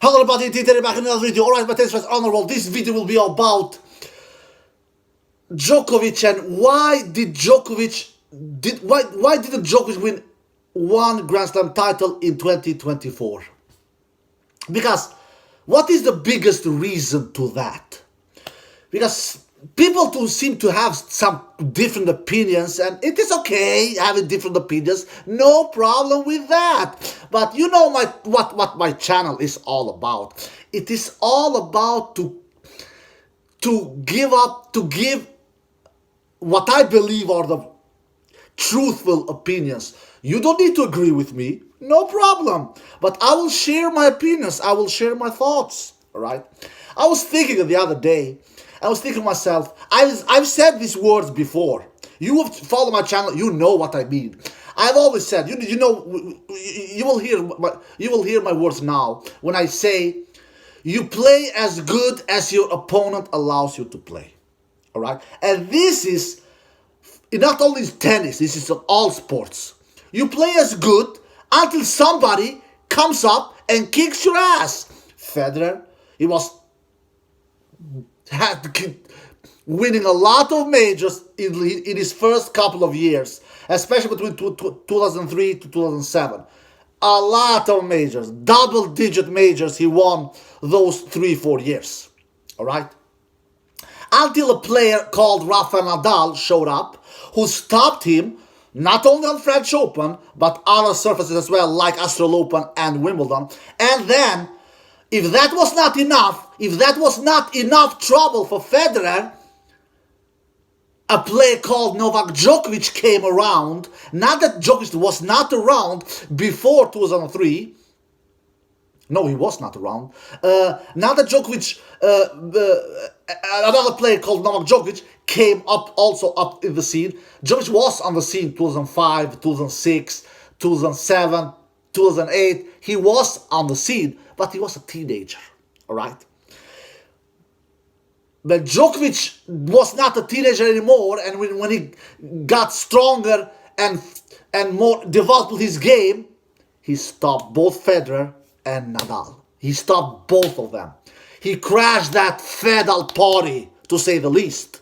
Hello everybody, Dieter back in another video. Alright, my tennis fans, honorable. This video will be about Djokovic and why didn't Djokovic win one Grand Slam title in 2024? Because what is the biggest reason to that? Because people do seem to have some different opinions, and it is okay having different opinions, no problem with that. But you know what my channel is all about. It is all about to give what I believe are the truthful opinions. You don't need to agree with me, no problem. But I will share my opinions, I will share my thoughts, all right? I was thinking the other day, I was thinking to myself, I've said these words before. You have followed my channel, you know what I mean. I've always said, you will hear my words now when I say, you play as good as your opponent allows you to play. All right? And this is not only tennis, this is in all sports. You play as good until somebody comes up and kicks your ass. Federer, he had winning a lot of majors in his first couple of years, especially between 2003 to 2007. A lot of majors, double-digit majors he won those 3-4 years. All right? Until a player called Rafael Nadal showed up, who stopped him not only on French Open, but other surfaces as well, like Australian Open and Wimbledon. And then, if that was not enough trouble for Federer, a player called Novak Djokovic came around. Not that Djokovic was not around before 2003. No, he was not around. Now that Djokovic, another player called Novak Djokovic came also up in the scene. Djokovic was on the scene 2005, 2006, 2007, 2008. He was on the scene, but he was a teenager, all right? But Djokovic was not a teenager anymore, and when he got stronger and more developed his game, he stopped both Federer and Nadal. He stopped both of them. He crashed that Federal party, to say the least.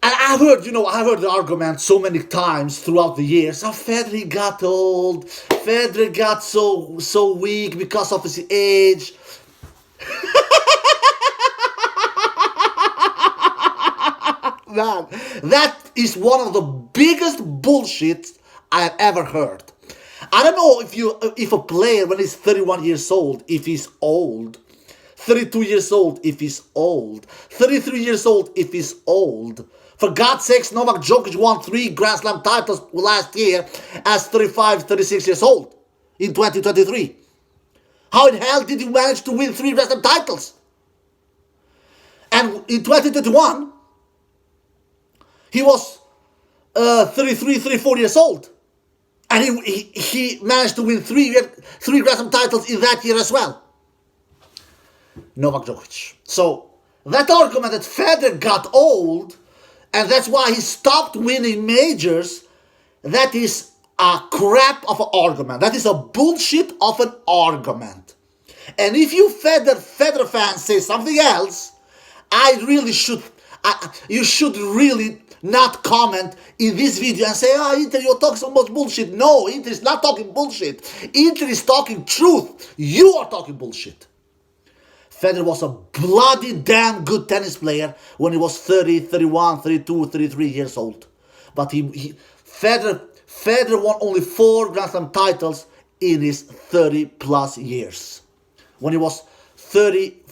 And I've heard the argument so many times throughout the years. Oh, Federer got old. Federer got so weak because of his age. Man, that is one of the biggest bullshit I have ever heard. I don't know if a player when he's 31 years old, if he's old, 32 years old, if he's old, 33 years old, if he's old. For God's sakes, Novak Djokovic won 3 Grand Slam titles last year as 35, 36 years old in 2023. How in hell did he manage to win 3 Grand Slam titles? And in 2021, he was 33, 34 years old. And he managed to win 3 Grand Slam titles in that year as well. Novak Djokovic. So, that argument that Federer got old, and that's why he stopped winning majors, that is a crap of an argument. That is a bullshit of an argument. And if you Federer fans say something else, you should really not comment in this video and say, Inter, you're talking so much bullshit. No, Inter is not talking bullshit. Inter is talking truth. You are talking bullshit. Federer was a bloody damn good tennis player when he was 30, 31, 32, 33 years old. But Federer won only 4 Grand Slam titles in his 30 plus years. When he was 30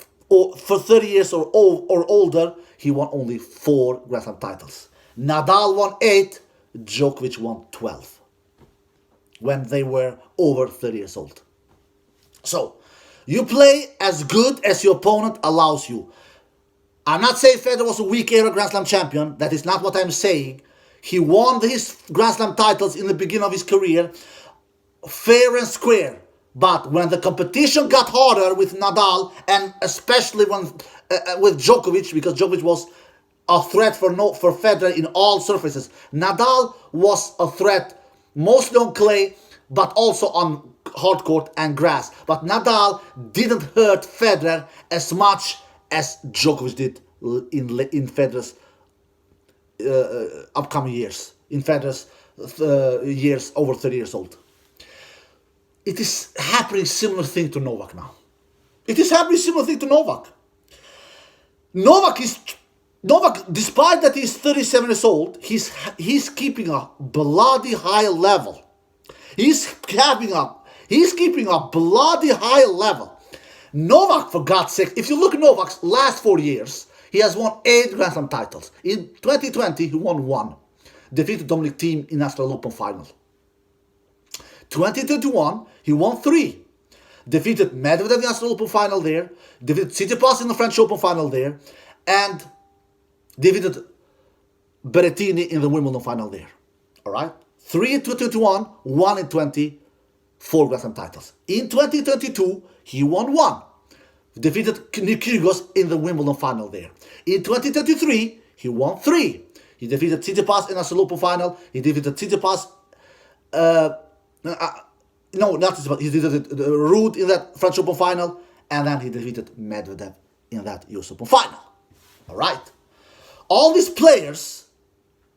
years or older, he won only 4 Grand Slam titles. Nadal won 8, Djokovic won 12. When they were over 30 years old. So, you play as good as your opponent allows you. I'm not saying Federer was a weak era Grand Slam champion. That is not what I'm saying. He won his Grand Slam titles in the beginning of his career, fair and square. But when the competition got harder with Nadal, and especially with Djokovic, because Djokovic was a threat for Federer in all surfaces, Nadal was a threat mostly on clay, but also on hard court and grass. But Nadal didn't hurt Federer as much as Djokovic did in Federer's upcoming years. In Federer's years over 30 years old. It is happening similar thing to Novak now. It is happening similar thing to Novak. Novak, despite that he's 37 years old, he's keeping a bloody high level. He's keeping a bloody high level. Novak, for God's sake, if you look at Novak's last 4 years, he has won 8 Grand Slam titles. In 2020, he won 1. Defeated Dominic Thiem in Australian Open final. 2021, he won 3. Defeated Medvedev in the Australian Open final there. Defeated Tsitsipas in the French Open final there. And defeated Berrettini in the Wimbledon final there. Alright? 3 in 2021, 1 in 20, 4 Grand Slam titles. In 2022, he won 1. Defeated Kyrgios in the Wimbledon final there. In 2023, he won 3. He defeated Tsitsipas in the Australian Open final. He defeated Tsitsipas, not Tsitsipas, he defeated Ruud in that French Open final. And then he defeated Medvedev in that US Open final. Alright? All these players,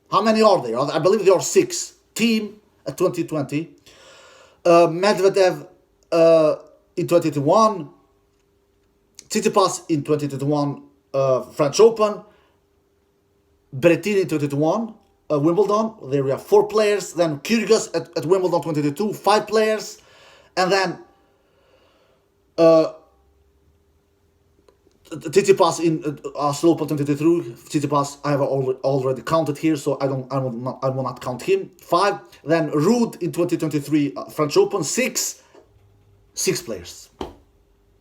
how many are there? I believe there are 6. Thiem at 2020, Medvedev in 2021, Tsitsipas in 2021 French Open, Berrettini in 2021 Wimbledon. There we have 4 players. Then Kyrgios at Wimbledon 2022, 5 players, and then Tsitsipas in Australian Open 2023. Tsitsipas I have already counted here, so I will not count him. 5. Then Ruud in 2023 French Open. 6 players.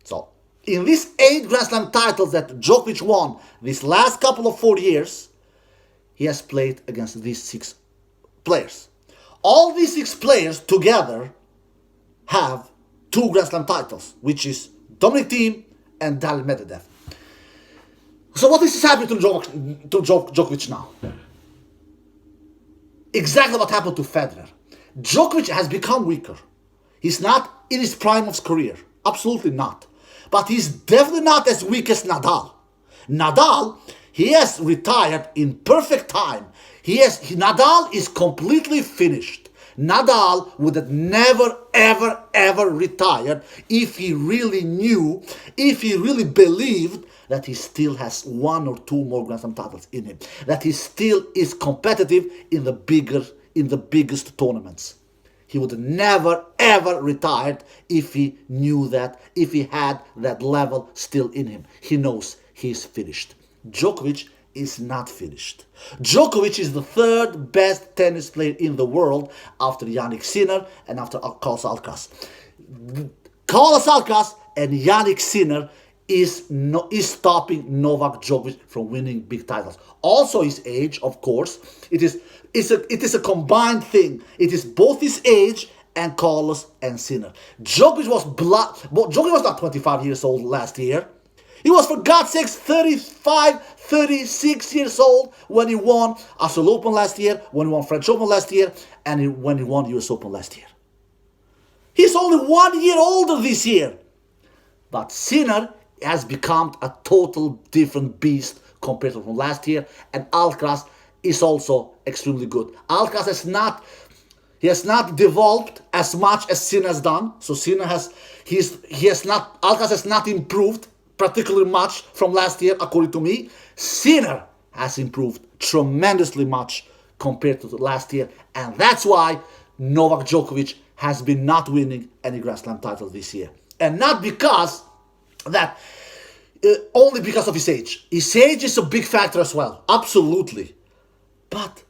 So in these 8 Grand Slam titles that Djokovic won these last couple of 4 years, he has played against these 6 players. All these 6 players together have 2 Grand Slam titles, which is Dominic Thiem and Daniil Medvedev. So what is happening to Djokovic now? Exactly what happened to Federer. Djokovic has become weaker. He's not in his prime of his career. Absolutely not. But he's definitely not as weak as Nadal. Nadal, he has retired in perfect time. Nadal is completely finished. Nadal would have never, ever retired if he really knew, if he really believed that he still has 1 or 2 more Grand Slam titles in him. That he still is competitive in the biggest tournaments. He would have never, ever retired if he knew that, if he had that level still in him. He knows he's finished. Djokovic is not finished. Djokovic is the 3rd best tennis player in the world after Jannik Sinner and after Carlos Alcaraz. Carlos Alcaraz and Jannik Sinner is stopping Novak Djokovic from winning big titles. Also his age, of course. It is a combined thing. It is both his age and Carlos and Sinner. Djokovic was not 25 years old last year. He was, for God's sakes, 35, 36 years old when he won Australian Open last year, when he won French Open last year, and when he won US Open last year. He's only 1 year older this year. But Sinner has become a total different beast compared to from last year, and Alcaraz is also extremely good. Alcaraz has not developed as much as Sinner has done. So Alcaraz has not improved particularly much from last year, according to me. Sinner has improved tremendously much compared to last year, and that's why Novak Djokovic has been not winning any Grand Slam title this year. And not because that, only because of his age. His age is a big factor as well, absolutely. But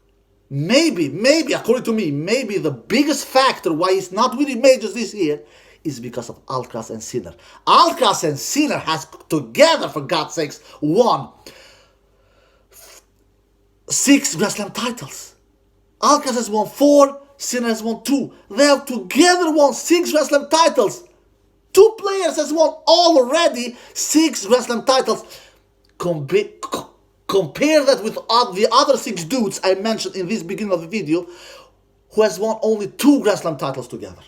maybe, according to me, maybe the biggest factor why he's not winning majors this year is because of Alcaraz and Sinner. Alcaraz and Sinner has together, for God's sakes, won 6 Grand Slam titles. Alcaraz has won 4, Sinner has won 2. They have together won 6 Grand Slam titles. 2 players has won already 6 Grand Slam titles. Compare that with the other 6 dudes I mentioned in this beginning of the video, who has won only 2 Grand Slam titles together.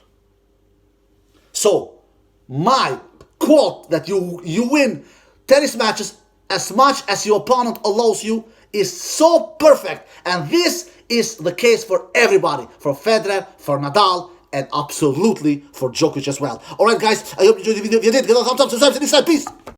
So, my quote that you win tennis matches as much as your opponent allows you is so perfect. And this is the case for everybody, for Federer, for Nadal, and absolutely for Djokovic as well. Alright guys, I hope you enjoyed the video. If you did, give it a thumbs up, subscribe to this side, peace!